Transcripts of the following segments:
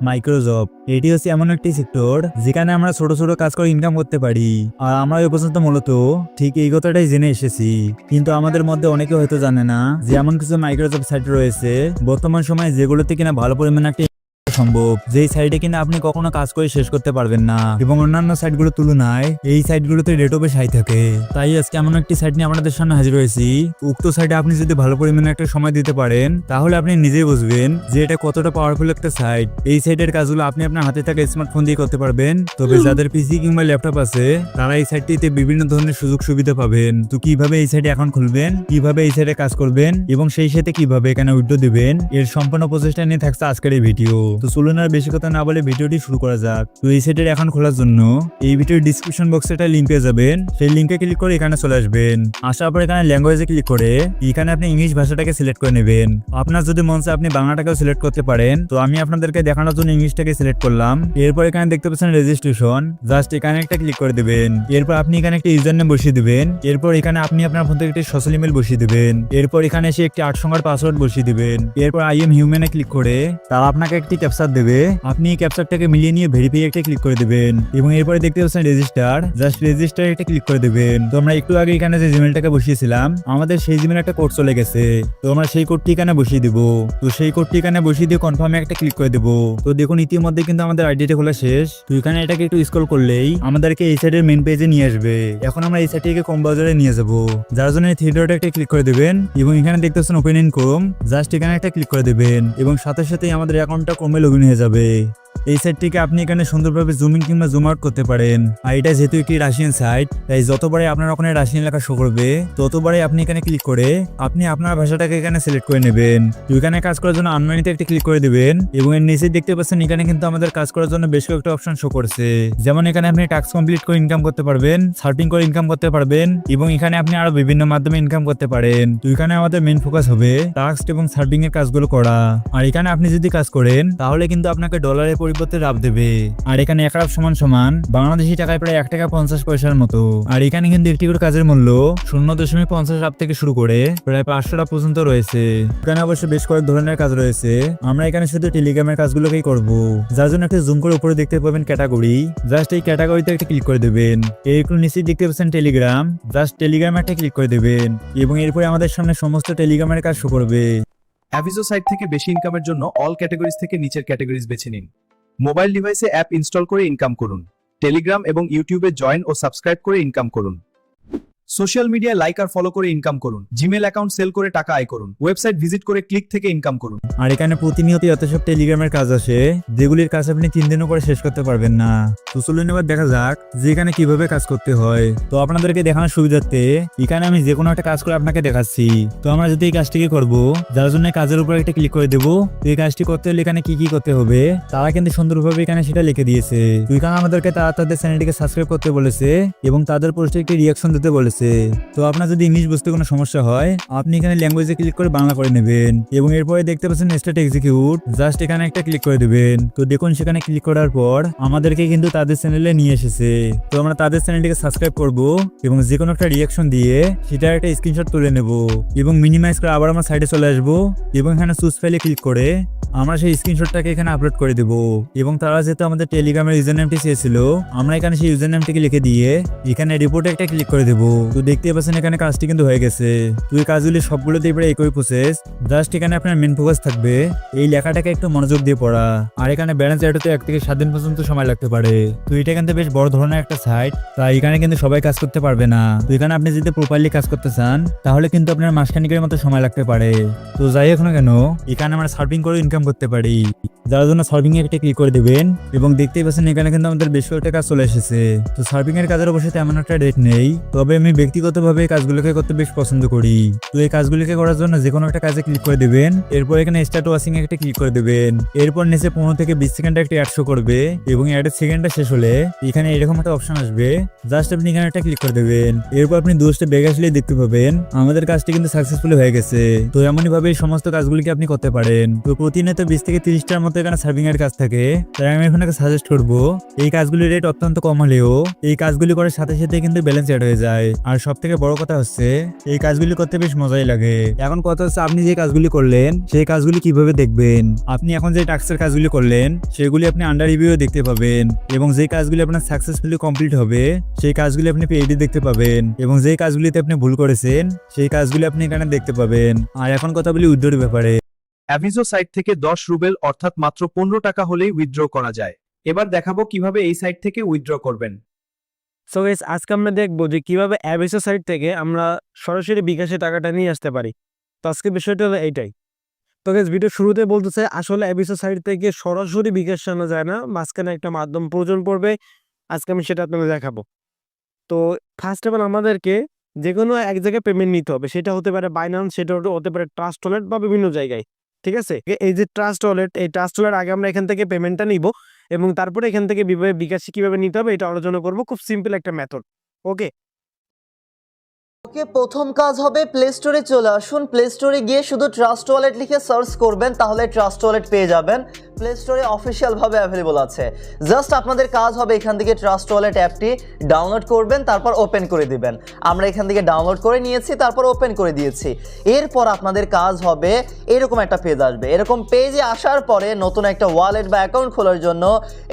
Microjob. এটি হচ্ছে এমন একটি সেক্টর যেখানে আমরা ছোট ছোট কাজ করে ইনকাম করতে পারি। আর আমরা এ পর্যন্ত মূলত ঠিক এই কথাটাই জেনে এসেছি, কিন্তু আমাদের মধ্যে অনেকে হয়তো জানে না যে এমন কিছু মাইক্রোজব সাইট রয়েছে বর্তমান সময়ে যেগুলোতে কিনা ভালো পরিমাণে একটা সম্ভব, যেই সাইডে কিনা আপনি কখনো কাজ করে শেষ করতে পারবেন না এবং অন্যান্য সাইটগুলোর তুলনায় এই সাইটগুলোতে রেটও বেশ হাই থাকে। তাই আজকে এমন একটি সাইট নিয়ে আপনাদের সামনে হাজির হয়েছি। উক্ত সাইটে আপনি যদি ভালো পরিমাণে একটা সময় দিতে পারেন তাহলে আপনি নিজেই বুঝবেন যে এটা কতটা পাওয়ারফুল একটা সাইট। এই সাইটের কাজগুলো আপনি আপনার হাতে থাকা স্মার্টফোন দিয়ে করতে পারবেন। তবে যাদের পিসি কিংবা ল্যাপটপ আছে তারা এই সাইটটিতে বিভিন্ন ধরনের সুযোগ সুবিধা পাবেন। তো কিভাবে এই সাইটে অ্যাকাউন্ট খুলবেন, কিভাবে এই সাইটে কাজ করবেন এবং সেই সাথে কিভাবে এখানে উইথড্র দিবেন, এর সম্পূর্ণ প্রচেষ্টা নিয়ে থাকছে আজকের এই ভিডিও। তো চলুন আর বেশি কথা না বলে ভিডিওটি শুরু করা যাক। তো এই সাইটের অ্যাকাউন্ট খোলার জন্য এই ভিডিওর ডিসক্রিপশন বক্সে একটা লিংক পেয়ে যাবেন। সেই লিংকে ক্লিক করে এখানে চলে আসবেন। আসার পর এখানে ল্যাঙ্গুয়েজে ক্লিক করে এখানে আপনি ইংলিশ ভাষাটাকে সিলেক্ট করে নেবেন। আপনার যদি মন চায় আপনি বাংলাটাকেও সিলেক্ট করতে পারেন। তো আমি আপনাদেরকে দেখানোর জন্য ইংলিশটাকে সিলেক্ট করলাম। এরপর এখানে দেখতে পাচ্ছেন রেজিস্ট্রেশন, জাস্ট এখানে একটা ক্লিক করে দিবেন। এরপর আপনি এখানে একটা ইউজার নেম বসিয়ে দিবেন। এরপর এখানে আপনি আপনার ফোন থেকে একটি সোশ্যাল ইমেল বসিয়ে দিবেন। এরপর এখানে এসে একটি 8 সংখ্যার পাসওয়ার্ড বসিয়ে দিবেন। এরপর আই এম হিউম্যানে ক্লিক করে তারা আপনাকে একটি ক্যাপচার দেবে। আপনি এই ক্যাপচারটাকে মিলিয়ে নিয়ে ভেরিফাই একটা ক্লিক করে দিবেন এবং এরপরে দেখতে পাচ্ছেন রেজিস্টার, জাস্ট রেজিস্টার একটা ক্লিক করে দিবেন। তো আমরা একটু আগে এখানে যে জিমেলটাকে বসিয়েছিলাম আমাদের সেই জিমেল একটা কোড চলে গেছে। তো আমরা সেই কোডটি এখানে বসিয়ে দিব। তো সেই কোডটি এখানে বসিয়ে দিয়ে কনফার্মে একটা ক্লিক করে দেব। তো দেখুন ইতিমধ্যে কিন্তু আমাদের আইডিটা খোলা শেষ। তো এখানে এটাকে একটু স্ক্রল করলেই আমাদেরকে এই সাইডের মেইন পেজে নিয়ে আসবে। এখন আমরা এই সাইটটিকে ক্রোম ব্রাউজারে নিয়ে যাব, যার জন্য এই থ্রি ডট একটা ক্লিক করে দিবেন এবং এখানে দেখতে পাচ্ছেন ওপেন ইন ক্রোম, জাস্ট এখানে একটা ক্লিক করে দিবেন এবং সাথে সাথেই আমাদের অ্যাকাউন্টটা ক্রোমে লগইন হয়ে যাবে। এই সাইটটিকে আপনি এখানে সুন্দরভাবে জুম ইন কিংবা জুম আউট করতে পারেন। আর এটা যেহেতু একটি রাশিয়ান সাইট তাই যতবারই আপনার ওখানে রাশিয়ান লেখা শো করবে ততবারই আপনি এখানে ক্লিক করে আপনি আপনার ভাষাটাকে এখানে সিলেক্ট করে নেবেন। তো এখানে কাজ করার জন্য আনমানিতে একটা ক্লিক করে দিবেন এবং এর নিচে দেখতে পাচ্ছেন এখানে কিন্তু আমাদের কাজ করার জন্য বেশ কয়েকটা অপশন শো করছে। যেমন এখানে আপনি টাস্ক কমপ্লিট করে ইনকাম করতে পারবেন, সার্ফিং করে ইনকাম করতে পারবেন এবং এখানে আপনি আরো বিভিন্ন মাধ্যমে ইনকাম করতে পারেন। তো এখানে আমাদের মেইন ফোকাস হবে টাস্ক এবং সার্ফিং এর কাজগুলো করা। আর এখানে আপনি যদি কাজ করেন তাহলে কিন্তু আপনাকে ডলারের পরিবর্তে রাব দেবে। আর এখানে এক রাব সমান সমান বাংলাদেশি টাকায় প্রায় 1 টাকা 50 পয়সার মতো। আর এখানে কিন্তু একটি করে কাজের মূল্য 0.50 রাব থেকে শুরু করে প্রায় 500 রাব পর্যন্ত রয়েছে। এখানে অবশ্য বেশ কয়েক ধরনের কাজ রয়েছে। আমরা এখানে শুধু টেলিগ্রামের কাজগুলোকেই করব, যার জন্য একটা জুম করে উপরে দেখতে পাবেন ক্যাটাগরি, জাস্ট এই ক্যাটাগরিতে একটা ক্লিক করে দেবেন। এরপর নিচে দেখতে পাচ্ছেন টেলিগ্রাম, জাস্ট টেলিগ্রামে একটা ক্লিক করে দেবেন এবং এরপরে আমাদের সামনে সমস্ত টেলিগ্রামের কাজ শো করবে। অ্যাভিজো সাইট থেকে বেশি ইনকামের জন্য অল ক্যাটাগরিজ থেকে নিচের ক্যাটাগরিজ বেছে নিন। মোবাইল ডিভাইসে অ্যাপ ইনস্টল করে ইনকাম করুন। টেলিগ্রাম এবং ইউটিউবে জয়েন ও সাবস্ক্রাইব করে ইনকাম করুন। সোশ্যাল মিডিয়ায় লাইক আর ফলো করে ইনকাম করুন। জিমেল অ্যাকাউন্ট সেল করে টাকা আয় করুন। ওয়েবসাইট ভিজিট করে ক্লিক থেকে ইনকাম করুন। আর এখানে প্রতিনিয়ত এত সব টেলিগ্রামের কাজ আসে যেগুলির কাজ আপনি 3 দিনও করে শেষ করতে পারবেন না। তো চলুন এবার দেখা যাক যে এখানে কিভাবে কাজ করতে হয়। তো আপনাদেরকে দেখানোর সুবিধার্থে এখানে আমি যে কোনো একটা কাজ করে আপনাকে দেখাচ্ছি। তো আমরা যদি এই কাজটিকে করব, যার জন্য কাজের উপর একটা ক্লিক করে দেবো। তো এই কাজটি করতে হলে এখানে কি কি করতে হবে তারা কিন্তু সুন্দরভাবে এখানে সেটা লিখে দিয়েছে। তো এখানে আমাদেরকে তারা তাদের চ্যানেলটিকে সাবস্ক্রাইব করতে বলেছে এবং তাদের পোস্টে একটি রিয়াকশন দিতে বলেছে। তো আপনার যদি ইংলিশ বুঝতে কোনো সমস্যা হয় আপনি এখানে ল্যাঙ্গুয়েজে ক্লিক করে বাংলা করে নেবেন এবং এরপরে দেখতে পাচ্ছেন স্টার্ট এক্সিকিউট, জাস্ট এখানে একটা ক্লিক করে দিবেন। তো দেখুন সেখানে ক্লিক করার পর আমাদেরকে কিন্তু তাদের চ্যানেলে নিয়ে এসেছে। তো আমরা তাদের চ্যানেলটিকে সাবস্ক্রাইব করব এবং যে কোনো একটা রিয়াকশন দিয়ে সেটার একটা স্ক্রিনশট তুলে নেব এবং মিনিমাইজ করে আবার আমরা সাইডে চলে আসবো এবং এখানে চুজ ফাইলে ক্লিক করে আমরা সেই স্ক্রিনশটটাকে এখানে আপলোড করে দেব এবং তারা যেহেতু আমাদের টেলিগ্রামের ইউজার নেমটি চেয়েছিল আমরা এখানে সেই ইউজার নেমটিকে লিখে দিয়ে এখানে রিপোর্টে একটা ক্লিক করে দেব। তো দেখতে পাচ্ছেন এখানে কাজটি কিন্তু হয়ে গেছে। তো এই কাজগুলি সবগুলোতেই প্রায় একই প্রসেস, জাস্ট এখানে আপনার মেন ফোকাস থাকবে এই লেখাটাকে একটু মনোযোগ দিয়ে পড়া। আর এখানে ব্যালেন্স অ্যাড হতে 1 থেকে 7 দিন পর্যন্ত সময় লাগতে পারে। তো এটা কিন্তু বেশ বড় ধরনের একটা সাইট, তাই এখানে কিন্তু সবাই কাজ করতে পারবে না। তো এখানে আপনি যদি প্রপারলি কাজ করতে চান তাহলে কিন্তু আপনার মাসখানিকের মতো সময় লাগতে পারে। তো যাই হোক না কেন এখানে আমরা সার্ফিং করে ইনকাম করতে পারি, যার জন্য সার্ফিং এ একটা ক্লিক করে দিবেন এবং দেখতেই পাচ্ছেন এখানে কিন্তু আমাদের বেশ কয়েকটা কাজ চলে এসেছে। তো সার্ফিং এর কাজের অবশ্যই তেমন একটা রেট নেই, তবে আমি ব্যক্তিগতভাবে এই কাজগুলোকে করতে বেশ পছন্দ করি। তো এই কাজগুলিকে করার জন্য যে কোনো একটা কাজে ক্লিক করে দিবেন, এরপর এখানে স্টার্ট ওয়াচিং এ একটা ক্লিক করে দিবেন। এরপর নিচে 15 থেকে 20 সেকেন্ডে একটা অ্যাড শো করবে এবং অ্যাডের সেকেন্ডটা শেষ হলে এখানে এরকম একটা অপশন আসবে, জাস্ট আপনি এখানে একটা ক্লিক করে দেবেন। এরপর আপনি 2 ব্যাগ আসলে দেখতে পাবেন আমাদের কাজটি কিন্তু সাকসেসফুলি হয়ে গেছে। তো এমনই ভাবে সমস্ত কাজগুলিকে আপনি করতে পারেন। তো প্রতিনিয়ত 20 থেকে 30টার মতো এখানে সার্ভিং এর কাজ থাকে, তাই আমি আপনাকে সাজেস্ট করবো এই কাজগুলির রেট অত্যন্ত কম হলেও এই কাজগুলি করার সাথে সাথে কিন্তু ব্যালেন্স অ্যাড হয়ে যায়। আর সব থেকে বড় কথা হচ্ছে এই কাজগুলি করতে বেশ মজাই লাগে। এখন কথা হচ্ছে আপনি যে কাজগুলি করলেন সেই কাজগুলি কিভাবে দেখবেন। আপনি এখন যে টাস্কের কাজগুলি করলেন সেগুলি আপনি আন্ডার রিভিউ দেখতে পাবেন, এবং যে কাজগুলি আপনার সাকসেসফুলি কমপ্লিট হবে সেই কাজগুলি আপনি পেইডে দেখতে পাবেন, এবং যে কাজগুলিতে আপনি ভুল করেছেন সেই কাজগুলি আপনি এখানে দেখতে পাবেন। আর এখন কথা বলি উইথড্রর ব্যাপারে। অ্যাভিজো সাইট থেকে 10 রুবেল অর্থাৎ মাত্র 15 টাকা হলেই উইথড্র করা যায়। এবার দেখাবো কিভাবে এই সাইট থেকে উইথড্র করবেন। সো গাইস, আজকে আমরা দেখবো যে কিভাবে অ্যাভিসো সাইট থেকে আমরা সরাসরি বিকাশে টাকাটা নিয়ে আসতে পারি। তো আজকে বিষয়টা হলো এইটাই। তো গাইস, ভিডিও শুরুতে বলতেছে আসলে অ্যাভিসো সাইট থেকে সরাসরি বিকাশ আনা যায় না, মাঝখানে একটা মাধ্যম প্রয়োজন পড়বে। আজকে আমি সেটা আপনাদের দেখাবো। তো ফার্স্ট অফ অল আমাদেরকে যে কোনো এক জায়গায় পেমেন্ট নিতে হবে, সেটা হতে পারে বাইন্যান্স, সেটা হতে পারে ট্রাস্ট ওয়ালেট বা বিভিন্ন জায়গায়। ঠিক আছে, এই যে ট্রাস্ট ওয়ালেট, এই ট্রাস্ট ওয়ালেট আগে আমরা এখান থেকে পেমেন্টটা নিব, এবং তারপরে এখান থেকে বিকাশে কিভাবে নিতে হবে এটা আলোচনা করবো। খুব সিম্পল একটা মেথড। ওকে, ওকে, প্রথম কাজ হবে প্লে স্টোরে চলে আসুন। প্লে স্টোরে গিয়ে শুধু ট্রাস্ট ওয়ালেট লিখে সার্চ করবেন, তাহলে ট্রাস্ট ওয়ালেট পেয়ে যাবেন। প্লে স্টোরে অফিসিয়ালভাবে অ্যাভেলেবল আছে। জাস্ট আপনাদের কাজ হবে এখান থেকে ট্রাস্ট ওয়ালেট অ্যাপটি ডাউনলোড করবেন, তারপর ওপেন করে দিবেন। আমরা এখান থেকে ডাউনলোড করে নিয়েছি, তারপর ওপেন করে দিয়েছি। এরপর আপনাদের কাজ হবে এরকম একটা পেজ আসবে। এরকম পেজে আসার পরে নতুন একটা ওয়ালেট বা অ্যাকাউন্ট খোলার জন্য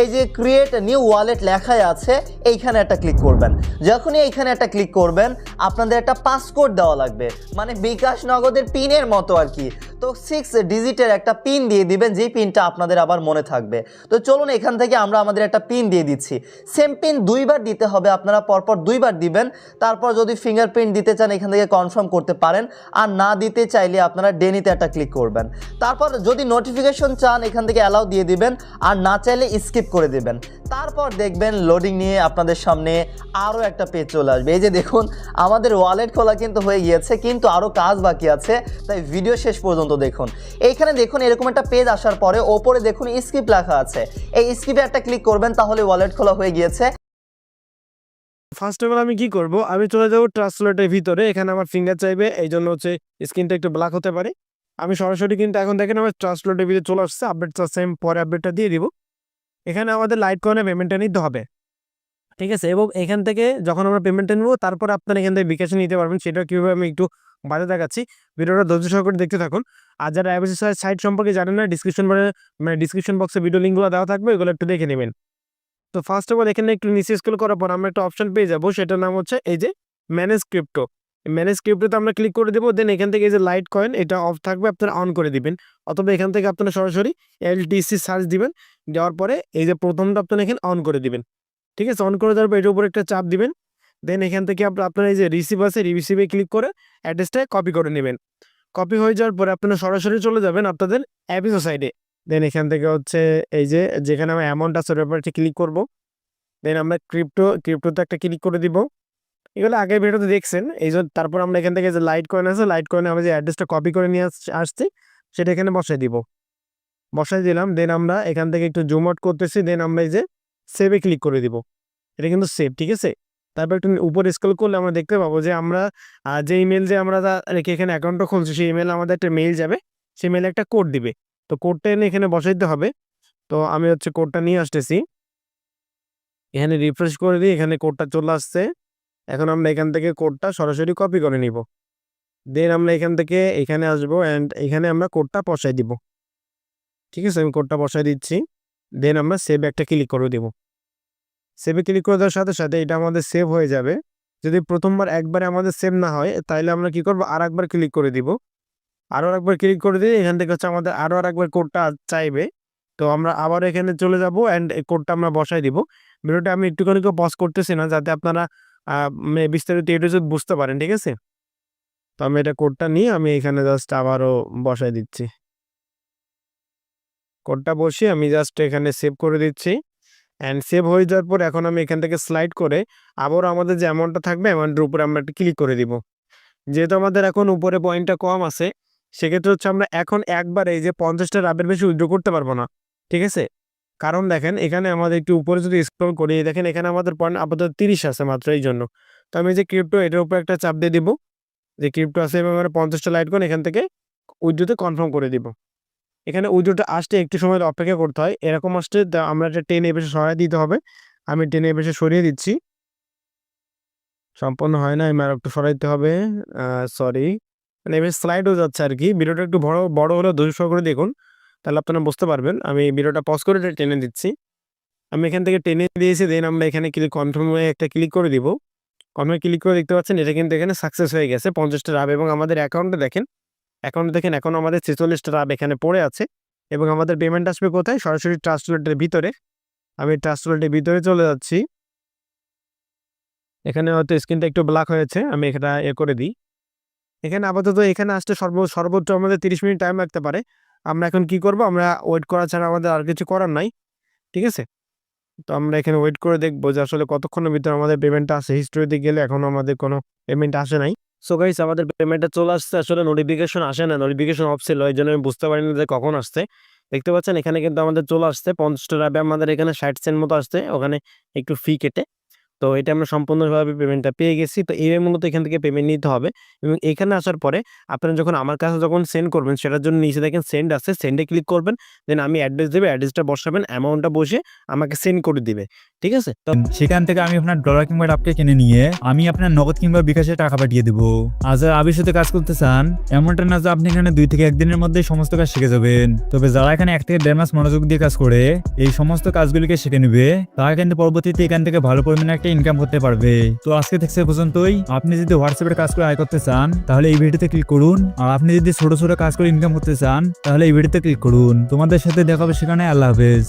এই যে ক্রিয়েট নিউ ওয়ালেট লেখাই আছে, এইখানে একটা ক্লিক করবেন। যখনই এইখানে একটা ক্লিক করবেন আপনাদের একটা পাসকোড দেওয়া লাগবে, মানে বিকাশ নগদের পিনের মতো আর কি। তো 6 ডিজিটের একটা পিন দিয়ে দিবেন, যেই পিনটা আপনাদের আবার মনে থাকবে। তো চলুন এখান থেকে আমরা আমাদের একটা পিন দিয়ে দিচ্ছি। সেম পিন 2বার দিতে হবে, আপনারা পরপর 2বার দিবেন। তারপর যদি ফিঙ্গারপ্রিন্ট দিতে চান এখান থেকে কনফার্ম করতে পারেন, আর না দিতে চাইলে আপনারা ডেনিতে একটা ক্লিক করবেন। তারপর যদি নোটিফিকেশন চান এখান থেকে অ্যালাউ দিয়ে দিবেন, আর না চাইলে স্কিপ করে দিবেন। তারপর দেখবেন লোডিং নিয়ে আপনাদের সামনে আরও একটা পেজ চলে আসবে। এই যে দেখুন আমাদের ওয়ালেট খোলা কিন্তু হয়ে গিয়েছে, কিন্তু আরও কাজ বাকি আছে, তাই ভিডিও শেষ পর্যন্ত দেখুন। এইখানে দেখুন এরকম একটা পেজ আসার পরে ওপরে দেখুন স্কিপ লেখা আছে, এই স্কিপে একটা ক্লিক করবেন, তাহলে ওয়ালেট খোলা হয়ে গিয়েছে। ফার্স্ট অফ অল আমি কি করব, আমি চলে যাবো ট্রাস্ট ওয়ালেটের ভিতরে। এখানে আমার ফিঙ্গার চাইবে, এই জন্য হচ্ছে স্ক্রিনটা একটু ব্ল্যাক হতে পারে। আমি সরাসরি কিন্তু এখন দেখেন আমার ট্রাস্ট ওয়ালেটের ভিতরে চলে আসছে। আপডেটটা সেম, পরে আপডেটটা দিয়ে দিব। এখানে আমাদের লাইট কয়েনে পেমেন্টটা নিতে হবে। ঠিক আছে, এবং এখান থেকে যখন আমরা পেমেন্টটা নেবো তারপর আপনারা এখান থেকে বিকাশে নিতে পারবেন। সেটা কীভাবে আমি একটু বাজে দেখাচ্ছি, ভিডিওটা ধৈর্য সহকারে দেখতে থাকুন। আর যারা অ্যাভিসো সাইট সম্পর্কে জানেন না, ডিসক্রিপশন বক্সে ভিডিও লিঙ্কগুলো দেওয়া থাকবে, এগুলো একটু দেখে নেবেন। তো ফার্স্ট অফ অল এখানে একটু নিচে স্ক্রল করার পর আমরা একটা অপশন পেয়ে যাবো, সেটার নাম হচ্ছে এই যে ম্যানেজ ক্রিপ্টো। ম্যানেজ ক্রিপ্টোতে আমরা ক্লিক করে দেবো। দেন এখান থেকে এই যে লাইট কয়েন, এটা অফ থাকবে, আপনারা অন করে দিবেন। অথবা এখান থেকে আপনারা সরাসরি এলটিসি সার্চ দিবেন। দেওয়ার পরে এই যে প্রথমটা আপনারা এখানে অন করে দিবেন। ঠিক আছে, অন করে দেওয়ার পর এটার উপরে একটা চাপ দিবেন। দেন এখান থেকে আপনারা এই যে রিসিভ আছে, রিসিভে ক্লিক করে অ্যাড্রেসটা কপি করে নেবেন। কপি হয়ে যাওয়ার পরে আপনারা সরাসরি চলে যাবেন আপনাদের অ্যাভিসো সাইডে। দেন এখান থেকে হচ্ছে এই যে যেখানে আমার অ্যামাউন্ট আছে ওর ব্যাপারে ক্লিক করবো। দেন আমরা ক্রিপ্টোতে একটা ক্লিক করে দিব। এগুলো আগের ভিডিওতে দেখছেন। এই জন্য তারপর আমরা এখান থেকে যে লাইট কয়েন আছে, লাইট কয়েনে আমরা যে অ্যাড্রেসটা কপি করে নিয়ে আসছি সেটা এখানে বসাই দিব। বসাই দিলাম। দেন আমরা এখান থেকে একটু জুম আউট করতেছি। দেন আমরা এই যে সেভে ক্লিক করে দিব। এটা কিন্তু সেভ। ঠিক আছে, তারপর একটু উপরে স্ক্রল করলে আমরা দেখতে পাবো যে আমরা যে ইমেল যে আমরা রেখে এখানে অ্যাকাউন্টটা খুলছি, সেই ইমেল আমাদের একটা মেইল যাবে, সেই মেলে একটা কোড দিবে। তো কোডটা এনে এখানে বসাইতে হবে। তো আমি হচ্ছে কোডটা নিয়ে আসতেছি, এখানে রিফ্রেশ করে দিই, এখানে কোডটা চলে আসছে। এখন আমরা এখান থেকে কোডটা সরাসরি কপি করে নিব। দেন আমরা এখান থেকে এখানে আসবো, অ্যান্ড এখানে আমরা কোডটা বসাই দিব। ঠিক আছে, আমি কোডটা বসাই দিচ্ছি। দেন আমরা সেভ একটা ক্লিক করে দিব। সেভে ক্লিক করে দেওয়ার সাথে সাথে এটা আমাদের সেভ হয়ে যাবে। যদি প্রথমবার একবারে আমাদের সেভ না হয় তাহলে আমরা কি করব, আর একবার ক্লিক করে দিব। আরও একবার ক্লিক করে দিয়ে এখান থেকে হচ্ছে আমাদের আরও একবার কোডটা চাইবে। তো আমরা আবার এখানে চলে যাব, অ্যান্ড এই কোডটা আমরা বসাই দিব। ভিডিওটা আমি একটুখানি পজ করতেছি না, যাতে আপনারা বিস্তারিত এটা যদি বুঝতে পারেন। ঠিক আছে, তো আমি এটা কোডটা নিয়ে আমি এখানে জাস্ট আবারও বসাই দিচ্ছি। কোডটা বসিয়ে আমি জাস্ট এখানে সেভ করে দিচ্ছি। অ্যান্ড সেভ হয়ে যাওয়ার পর এখন আমি এখান থেকে স্লাইড করে আবারও আমাদের যে অ্যামাউন্টটা থাকবে অ্যামাউন্টের উপরে আমরা একটা ক্লিক করে দিব। যেহেতু আমাদের এখন উপরে পয়েন্টটা কম আছে, সেক্ষেত্রে হচ্ছে আমরা এখন একবার এই যে 50টা রাবের বেশি উইথড্র করতে পারবো না। ঠিক আছে, কারণ দেখেন এখানে আমাদের একটু উপরে যদি স্ক্রল করি, দেখেন এখানে আমাদের পয়েন্ট আপাতত 30 আছে মাত্র, এই জন্য। তো আমি যে ক্রিপ্টো এটার উপরে একটা চাপ দিয়ে দিব, যে ক্রিপ্টো আছে এবং আমরা 50টা লাইট কোন এখান থেকে উইথড্রোতে কনফার্ম করে দিব। এখানে উইথড্রোটা আসতে একটু সময় অপেক্ষা করতে হয়। এরকম আসতে আমরা একটা 10 এ বেশি সহায় দিতে হবে। আমি 10 এ বেশি সরিয়ে দিচ্ছি। সম্পূর্ণ হয় না, আমি আর একটু সরাইতে হবে। সরি, মানে এবার স্লাইডও যাচ্ছে আর কি। ভিডিওটা একটু বড় বড় হলেও ধৈর্য করে দেখুন, তাহলে আপনারা বুঝতে পারবেন। আমি ভিডিওটা পজ করে এটা টেনে দিচ্ছি। আমি এখান থেকে টেনে দিয়েছি, দেন আমরা এখানে কনফার্মে একটা ক্লিক করে দিব। কনফার্মে ক্লিক করে দেখতে পাচ্ছেন এটা কিন্তু এখানে সাকসেস হয়ে গেছে 50টা রাব, এবং আমাদের অ্যাকাউন্টে দেখেন এখন আমাদের 46টা রাব এখানে পড়ে আছে। এবং আমাদের পেমেন্ট আসবে কোথায়? সরাসরি ট্রাস্ট ওয়ালেটের ভিতরে। আমি ট্রাস্ট ওয়ালেটের ভিতরে চলে যাচ্ছি। এখানে হয়তো স্ক্রিনটা একটু ব্ল্যাক হয়েছে, আমি এটা করে দিই। এখানে আপাতত এখানে আসতে সর্বোচ্চ আমাদের 30 মিনিট টাইম লাগতে পারে। আমরা এখন কি করব? আমরা ওয়েট করা ছাড়া আমাদের আর কিছু করার নাই। ঠিক আছে? তো আমরা এখানে ওয়েট করে দেখবো যে আসলে কতক্ষণের ভিতরে আমাদের পেমেন্টটা আসে। হিস্ট্রিতে গেলে এখনো আমাদের কোনো পেমেন্ট আসে নাই। সো গাইস, আমাদের পেমেন্টটা চলে আসছে। আসলে নোটিফিকেশন আসে না, নোটিফিকেশন অফ ছিল, এই জন্য আমি বুঝতে পারিনি যে কখন আসছে। দেখতে পাচ্ছেন এখানে কিন্তু আমাদের চলে আসছে 50টা রাবে, আমাদের এখানে 60 সেন্ট মতো আসছে, ওখানে একটু ফি কেটে। তো এটা আমরা সম্পূর্ণভাবে পেমেন্টটা পেয়ে গেছি। তো এইভাবে মূলত এখান থেকে পেমেন্ট নিতে হবে, এবং এখানে আসার পরে আপনারা যখন আমার কাছে সেন্ড করবেন, সেটার জন্য নিচে দেখেন সেন্ড আছে, সেন্ডে ক্লিক করবেন। দেন আমি অ্যাড্রেস দেবে, অ্যাড্রেসটা বসাবেন, অ্যামাউন্টটা বসে আমাকে সেন্ড করে দিবে। ঠিক আছে? তো সেখান থেকে আমি আপনার ডলার কিংবা ডাবকে কিনে নিয়ে আমি আপনার নগদ কিংবা বিকাশে টাকা পাঠিয়ে দেবো। আর যারা আবির সাথে কাজ করতে চান, এমনটা না যে আপনি এখানে 2 থেকে 1 দিনের মধ্যে সমস্ত কাজ শিখে যাবেন। তবে যারা এখানে 1 থেকে 1.5 মাস মনোযোগ দিয়ে কাজ করে এই সমস্ত কাজগুলিকে শিখে নেবে, তারা কিন্তু পরবর্তীতে এখান থেকে ভালো পরিমাণে একটা ইনকাম করতে পারবে। তো আজকে থেকে পর্যন্তই। আপনি যদি হোয়াটসঅ্যাপের কাজ করে আয় করতে চান, তাহলে এই ভিডিওতে ক্লিক করুন। আর আপনি যদি ছোট ছোট কাজ করে ইনকাম করতে চান, তাহলে এই ভিডিওতে ক্লিক করুন। তোমাদের সাথে দেখা হবে সেখানে। আল্লাহ হাফেজ।